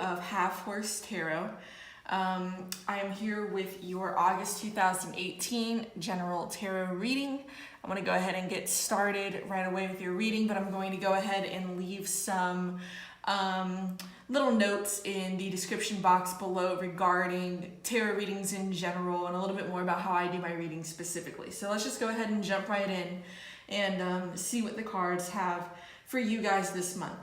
of Half Horse Tarot. I am here with your August 2018 general tarot reading. I'm going to go ahead and get started right away with your reading, but I'm going to go ahead and leave some little notes in the description box below regarding tarot readings in general and a little bit more about how I do my readings specifically. So let's just go ahead and jump right in and see what the cards have for you guys this month.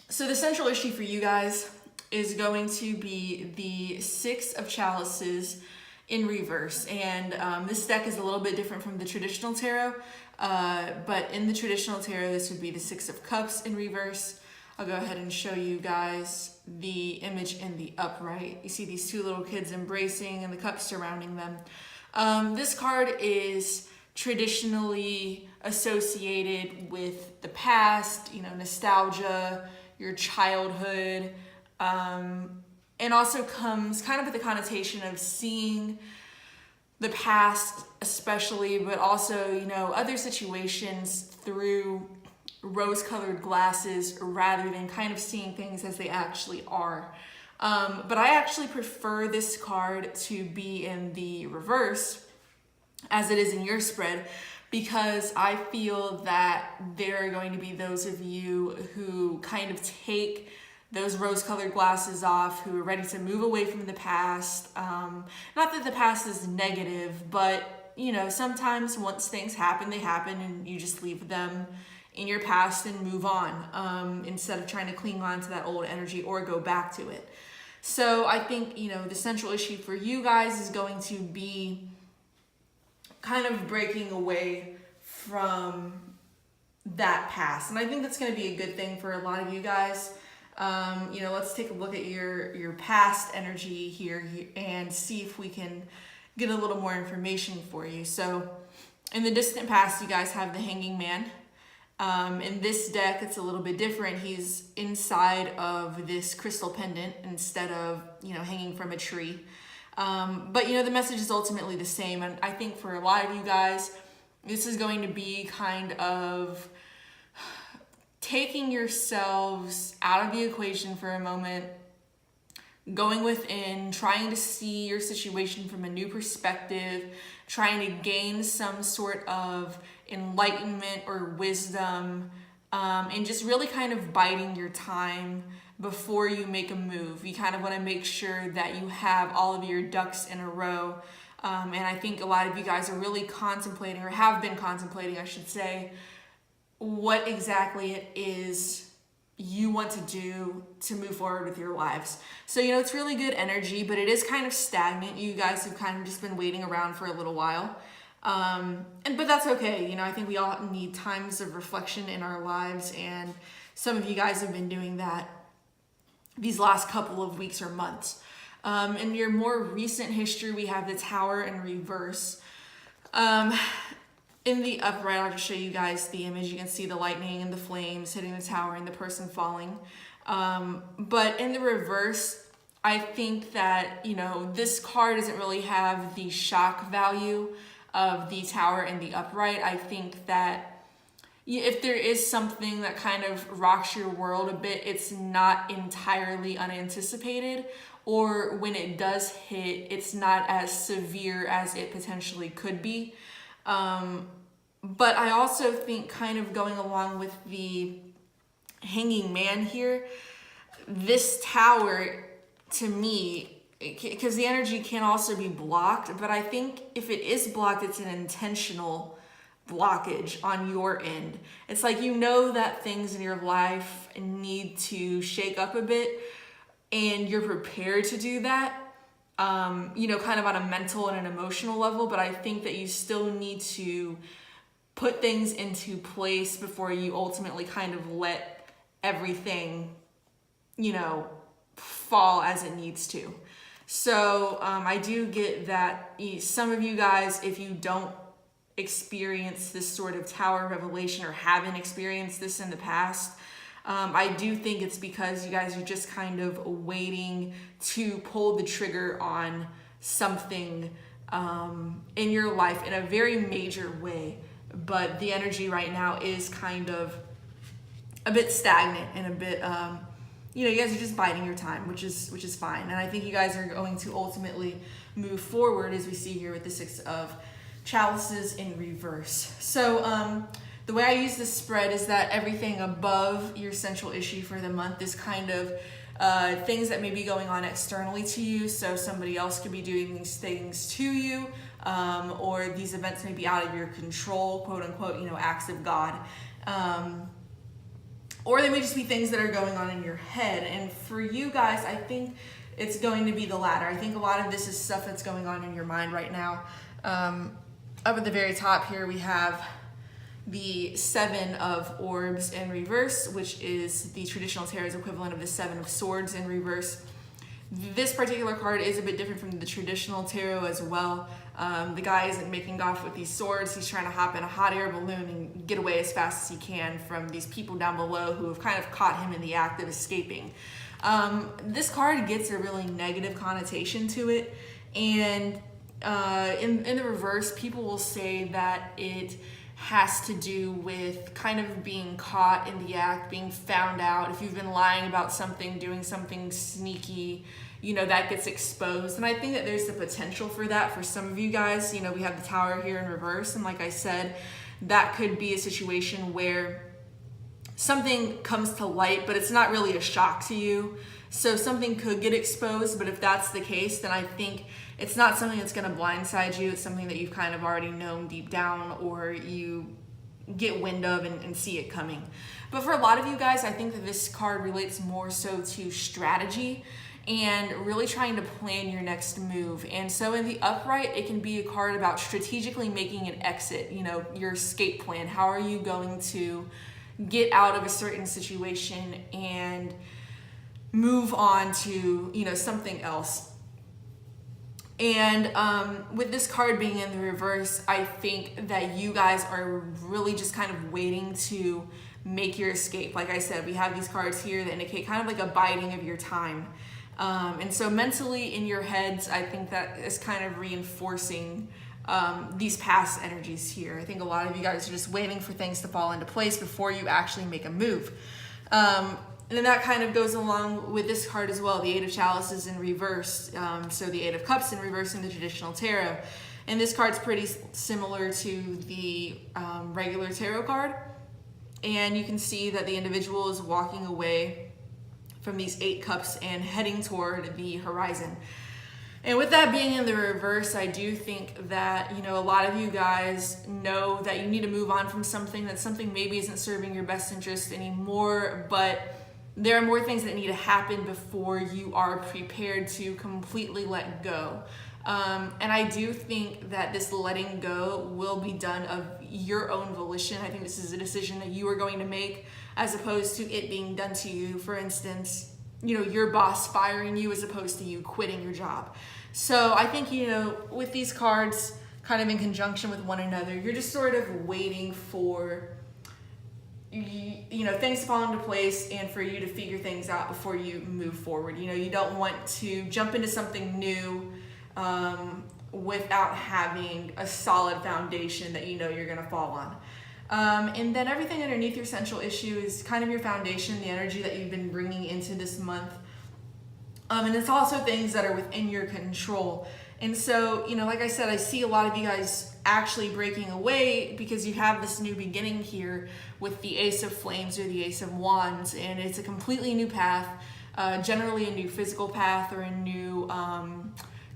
So the central issue for you guys is going to be the Six of Chalices in reverse. And this deck is a little bit different from the traditional tarot, but in the traditional tarot, this would be the Six of Cups in reverse. I'll go ahead and show you guys the image in the upright. You see these two little kids embracing and the cups surrounding them. This card is traditionally associated with the past, nostalgia, your childhood, and also comes kind of with the connotation of seeing the past especially, but also, other situations through rose-colored glasses rather than kind of seeing things as they actually are. But I actually prefer this card to be in the reverse as it is in your spread, because I feel that there are going to be those of you who kind of take those rose-colored glasses off, who are ready to move away from the past. Not that the past is negative, but sometimes once things happen, they happen and you just leave them in your past and move on, instead of trying to cling on to that old energy or go back to it. So I think, the central issue for you guys is going to be kind of breaking away from that past. And I think that's going to be a good thing for a lot of you guys. Let's take a look at your past energy here and see if we can get a little more information for you. So in the distant past, you guys have the Hanging Man. In this deck, it's a little bit different. He's inside of this crystal pendant instead of, hanging from a tree. But the message is ultimately the same. And I think for a lot of you guys, this is going to be kind of taking yourselves out of the equation for a moment, going within, trying to see your situation from a new perspective, trying to gain some sort of enlightenment or wisdom, and just really kind of biding your time before you make a move. You kind of want to make sure that you have all of your ducks in a row. And I think a lot of you guys are really contemplating, or have been contemplating, I should say, what exactly it is you want to do to move forward with your lives. So, it's really good energy, but it is kind of stagnant. You guys have kind of just been waiting around for a little while. But that's okay. I think we all need times of reflection in our lives, and some of you guys have been doing that these last couple of weeks or months. In your more recent history, we have the Tower in reverse. In the upright, I'll just show you guys the image. You can see the lightning and the flames hitting the tower and the person falling. But in the reverse, I think that, this card doesn't really have the shock value of the Tower and the upright. I think that if there is something that kind of rocks your world a bit, it's not entirely unanticipated, or when it does hit, it's not as severe as it potentially could be. But I also think, kind of going along with the Hanging Man here, this tower, to me, because the energy can also be blocked, but I think if it is blocked, it's an intentional blockage on your end. It's like that things in your life need to shake up a bit, and you're prepared to do that, kind of on a mental and an emotional level, but I think that you still need to put things into place before you ultimately kind of let everything, fall as it needs to. So I do get that some of you guys, if you don't experience this sort of tower revelation or haven't experienced this in the past, I do think it's because you guys are just kind of waiting to pull the trigger on something in your life in a very major way. But the energy right now is kind of a bit stagnant and a bit you guys are just biding your time, which is fine. And I think you guys are going to ultimately move forward, as we see here with the Six of Chalices in reverse. So the way I use this spread is that everything above your central issue for the month is kind of things that may be going on externally to you. So somebody else could be doing these things to you, or these events may be out of your control, quote unquote, acts of God. Or they may just be things that are going on in your head. And for you guys, I think it's going to be the latter. I think a lot of this is stuff that's going on in your mind right now. Up at the very top here, we have the Seven of Orbs in reverse, which is the traditional tarot's equivalent of the Seven of Swords in reverse. This particular card is a bit different from the traditional tarot as well. The guy isn't making off with these swords. He's trying to hop in a hot air balloon and get away as fast as he can from these people down below who have kind of caught him in the act of escaping. This card gets a really negative connotation to it, and in the reverse, people will say that it has to do with kind of being caught in the act, being found out. If you've been lying about something, doing something sneaky, that gets exposed. And I think that there's the potential for that for some of you guys. We have the Tower here in reverse, and like I said, that could be a situation where something comes to light, but it's not really a shock to you. So something could get exposed, but if that's the case, then I think it's not something that's going to blindside you. It's something that you've kind of already known deep down, or you get wind of and see it coming. But for a lot of you guys, I think that this card relates more so to strategy and really trying to plan your next move. And so in the upright, it can be a card about strategically making an exit, your escape plan. How are you going to get out of a certain situation and move on to, something else? And with this card being in the reverse, I think that you guys are really just kind of waiting to make your escape. Like I said, we have these cards here that indicate kind of like a biding of your time. And so mentally in your heads, I think that is kind of reinforcing these past energies here. I think a lot of you guys are just waiting for things to fall into place before you actually make a move. And then that kind of goes along with this card as well, the Eight of Chalices in reverse. So the Eight of Cups in reverse in the traditional tarot. And this card's pretty similar to the regular tarot card. And you can see that the individual is walking away from these 8 cups and heading toward the horizon. And with that being in the reverse, I do think that, a lot of you guys know that you need to move on from something, that something maybe isn't serving your best interest anymore, but there are more things that need to happen before you are prepared to completely let go. And I do think that this letting go will be done of your own volition. I think this is a decision that you are going to make as opposed to it being done to you. For instance, your boss firing you as opposed to you quitting your job. So I think, with these cards kind of in conjunction with one another, you're just sort of waiting for things to fall into place and for you to figure things out before you move forward. You don't want to jump into something new without having a solid foundation that you're going to fall on. And then everything underneath your central issue is kind of your foundation, the energy that you've been bringing into this month. And it's also things that are within your control. And so, like I said, I see a lot of you guys actually breaking away because you have this new beginning here with the Ace of Flames or the Ace of Wands, and it's a completely new path, generally a new physical path or a new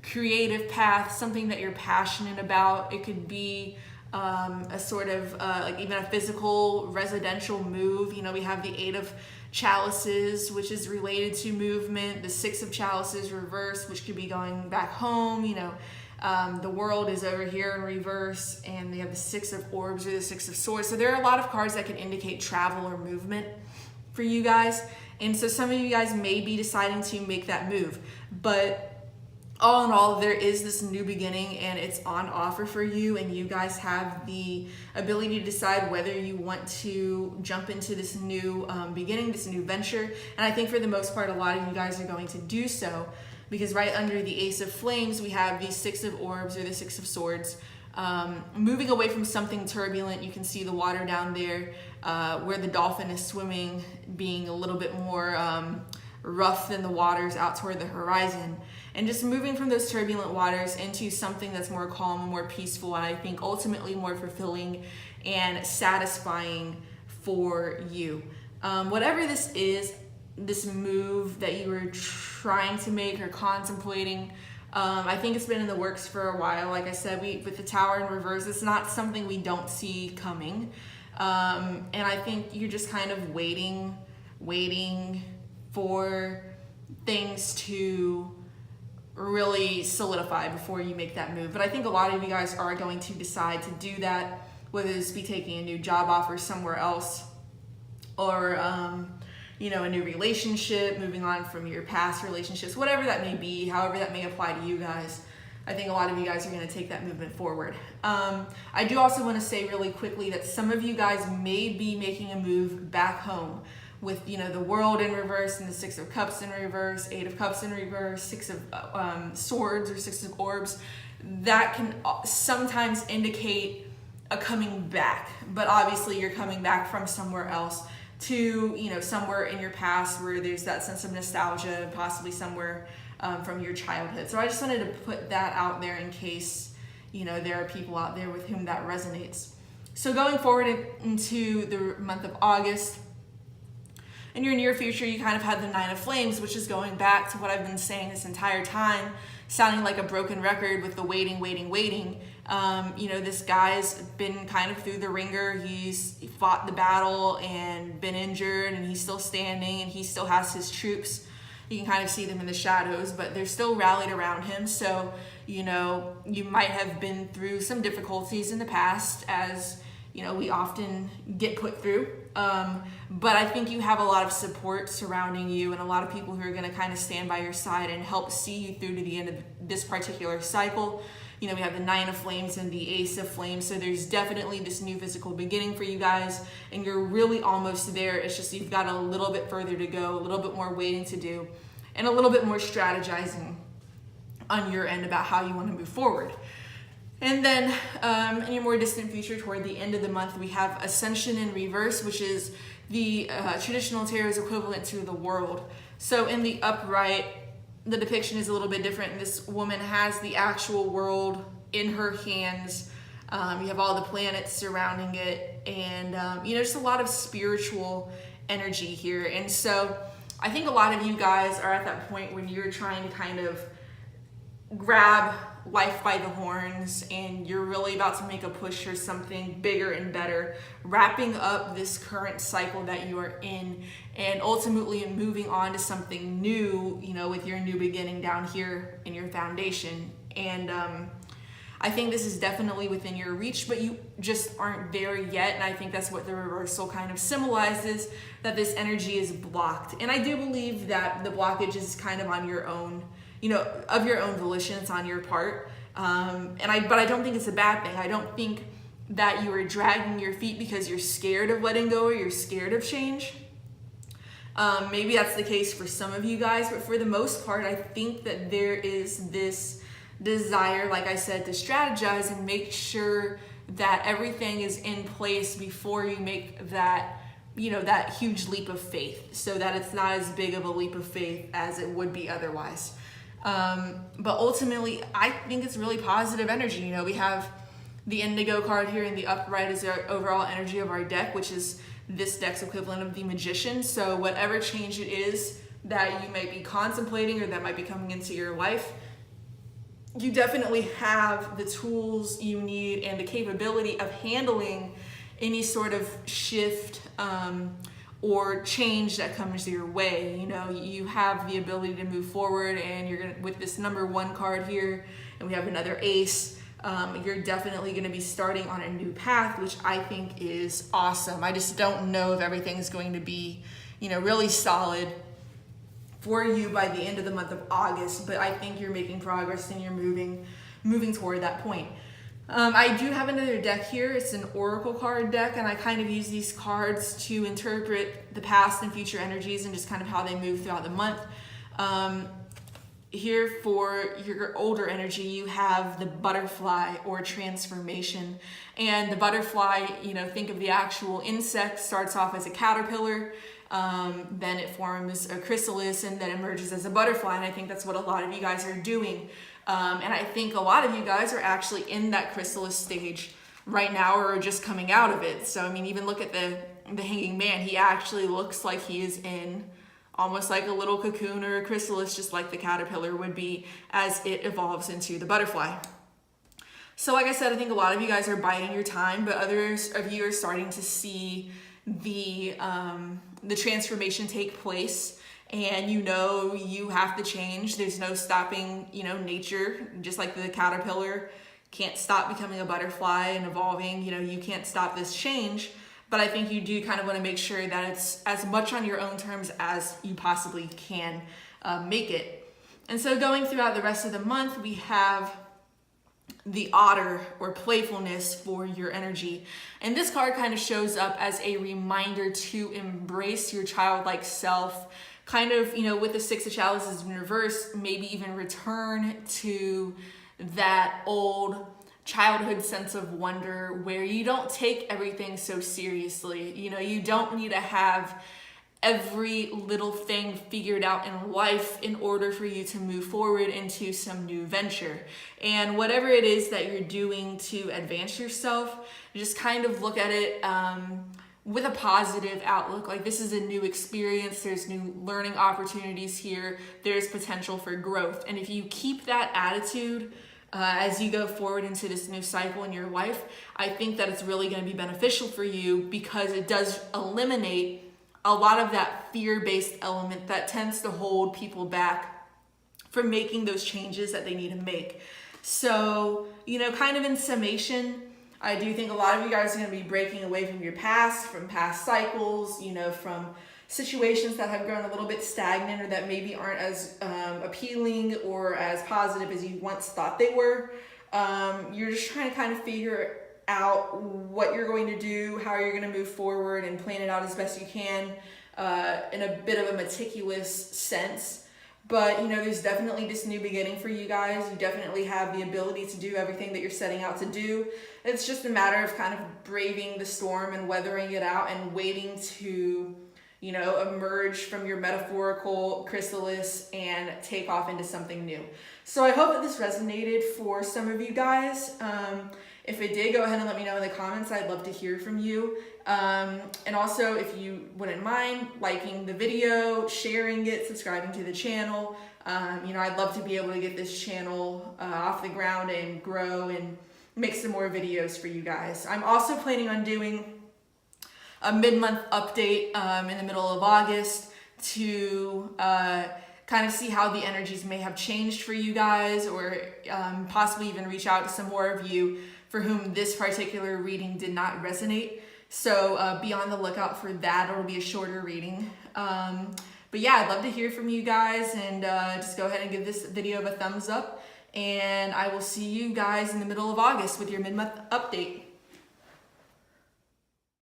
creative path, something that you're passionate about. It could be a sort of like even a physical residential move. We have the Eight of Chalices, which is related to movement, the Six of Chalices reverse, which could be going back home. The World is over here in reverse, and they have the Six of Orbs or the Six of Swords. So there are a lot of cards that can indicate travel or movement for you guys. And so some of you guys may be deciding to make that move, but all in all, there is this new beginning and it's on offer for you, and you guys have the ability to decide whether you want to jump into this new beginning, this new venture. And I think for the most part, a lot of you guys are going to do so, because right under the Ace of Flames, we have the Six of Orbs or the Six of Swords. Moving away from something turbulent. You can see the water down there where the dolphin is swimming, being a little bit more rough than the waters out toward the horizon, and just moving from those turbulent waters into something that's more calm and more peaceful, and I think ultimately more fulfilling and satisfying for you. Whatever this is, this move that you were trying to make or contemplating, I think it's been in the works for a while. Like I said, with the Tower in reverse, it's not something we don't see coming. And I think you're just kind of waiting for things to really solidify before you make that move. But I think a lot of you guys are going to decide to do that, whether this be taking a new job offer somewhere else, or a new relationship, moving on from your past relationships, whatever that may be, however that may apply to you guys. I think a lot of you guys are going to take that movement forward. I do also want to say really quickly that some of you guys may be making a move back home with, the World in reverse and the Six of Cups in reverse, Eight of Cups in reverse, Six of Swords or Six of Orbs. That can sometimes indicate a coming back, but obviously you're coming back from somewhere else to, somewhere in your past where there's that sense of nostalgia, possibly somewhere from your childhood. So I just wanted to put that out there in case, there are people out there with whom that resonates. So going forward into the month of August, in your near future, you kind of had the Nine of Flames, which is going back to what I've been saying this entire time, sounding like a broken record with the waiting. This guy's been kind of through the ringer. He's fought the battle and been injured, and he's still standing, and he still has his troops. You can kind of see them in the shadows, but they're still rallied around him. So, you might have been through some difficulties in the past, as, we often get put through. But I think you have a lot of support surrounding you and a lot of people who are going to kind of stand by your side and help see you through to the end of this particular cycle. We have the Nine of Flames and the Ace of Flames. So there's definitely this new physical beginning for you guys, and you're really almost there. It's just you've got a little bit further to go, a little bit more waiting to do, and a little bit more strategizing on your end about how you want to move forward. And then in your more distant future, toward the end of the month, we have Ascension in reverse, which is the traditional tarot's equivalent to the World. So in the upright, the depiction is a little bit different. This woman has the actual world in her hands. You have all the planets surrounding it, and just a lot of spiritual energy here. And so I think a lot of you guys are at that point when you're trying to kind of grab life by the horns, and you're really about to make a push for something bigger and better, wrapping up this current cycle that you are in, and ultimately moving on to something new, with your new beginning down here in your foundation. And I think this is definitely within your reach, but you just aren't there yet. And I think that's what the reversal kind of symbolizes, that this energy is blocked. And I do believe that the blockage is kind of on your own, of your own volition. It's on your part. But I don't think it's a bad thing. I don't think that you are dragging your feet because you're scared of letting go or you're scared of change. Maybe that's the case for some of you guys, but for the most part, I think that there is this desire, like I said, to strategize and make sure that everything is in place before you make that, that huge leap of faith, so that it's not as big of a leap of faith as it would be otherwise. But ultimately, I think it's really positive energy. We have the Indigo card here, and the upright is the overall energy of our deck, which is this deck's equivalent of the Magician. So whatever change it is that you might be contemplating or that might be coming into your life, you definitely have the tools you need and the capability of handling any sort of shift or change that comes your way. You have the ability to move forward, and you're gonna, with this number 1 card here, and we have another ace, you're definitely going to be starting on a new path, which I think is awesome. I just don't know if everything's going to be, really solid for you by the end of the month of August, but I think you're making progress and you're moving toward that point. I do have another deck here. It's an oracle card deck, and I kind of use these cards to interpret the past and future energies and just kind of how they move throughout the month. Here for your older energy, you have the butterfly or transformation. And the butterfly, think of the actual insect, starts off as a caterpillar, then it forms a chrysalis and then emerges as a butterfly. And I think that's what a lot of you guys are doing. And I think a lot of you guys are actually in that chrysalis stage right now or are just coming out of it. So, I mean, even look at the hanging man. He actually looks like he is in almost like a little cocoon or a chrysalis, just like the caterpillar would be as it evolves into the butterfly. So like I said, I think a lot of you guys are biding your time, but others of you are starting to see the transformation take place, and you have to change. There's no stopping, nature, just like the caterpillar can't stop becoming a butterfly and evolving, you can't stop this change. But I think you do kind of want to make sure that it's as much on your own terms as you possibly can make it. And so going throughout the rest of the month, we have the otter, or playfulness, for your energy. And this card kind of shows up as a reminder to embrace your childlike self, kind of, with the Six of Chalices in reverse, maybe even return to that old childhood sense of wonder where you don't take everything so seriously. You don't need to have every little thing figured out in life in order for you to move forward into some new venture. And whatever it is that you're doing to advance yourself, just kind of look at it with a positive outlook. Like, this is a new experience, there's new learning opportunities here, there's potential for growth. And if you keep that attitude as you go forward into this new cycle in your life, I think that it's really going to be beneficial for you, because it does eliminate a lot of that fear-based element that tends to hold people back from making those changes that they need to make. So, kind of in summation, I do think a lot of you guys are going to be breaking away from your past, from past cycles, from situations that have grown a little bit stagnant or that maybe aren't as appealing or as positive as you once thought they were. You're just trying to kind of figure out what you're going to do, how you're going to move forward, and plan it out as best you can in a bit of a meticulous sense. But, there's definitely this new beginning for you guys. You definitely have the ability to do everything that you're setting out to do. It's just a matter of kind of braving the storm and weathering it out and waiting to, emerge from your metaphorical chrysalis and take off into something new. So I hope that this resonated for some of you guys. If it did, go ahead and let me know in the comments. I'd love to hear from you. And also, if you wouldn't mind liking the video, sharing it, subscribing to the channel. I'd love to be able to get this channel off the ground and grow and make some more videos for you guys. I'm also planning on doing a mid-month update in the middle of August to kind of see how the energies may have changed for you guys, or possibly even reach out to some more of you for whom this particular reading did not resonate. So be on the lookout for that. It'll be a shorter reading. But yeah, I'd love to hear from you guys, and just go ahead and give this video a thumbs up. And I will see you guys in the middle of August with your mid-month update.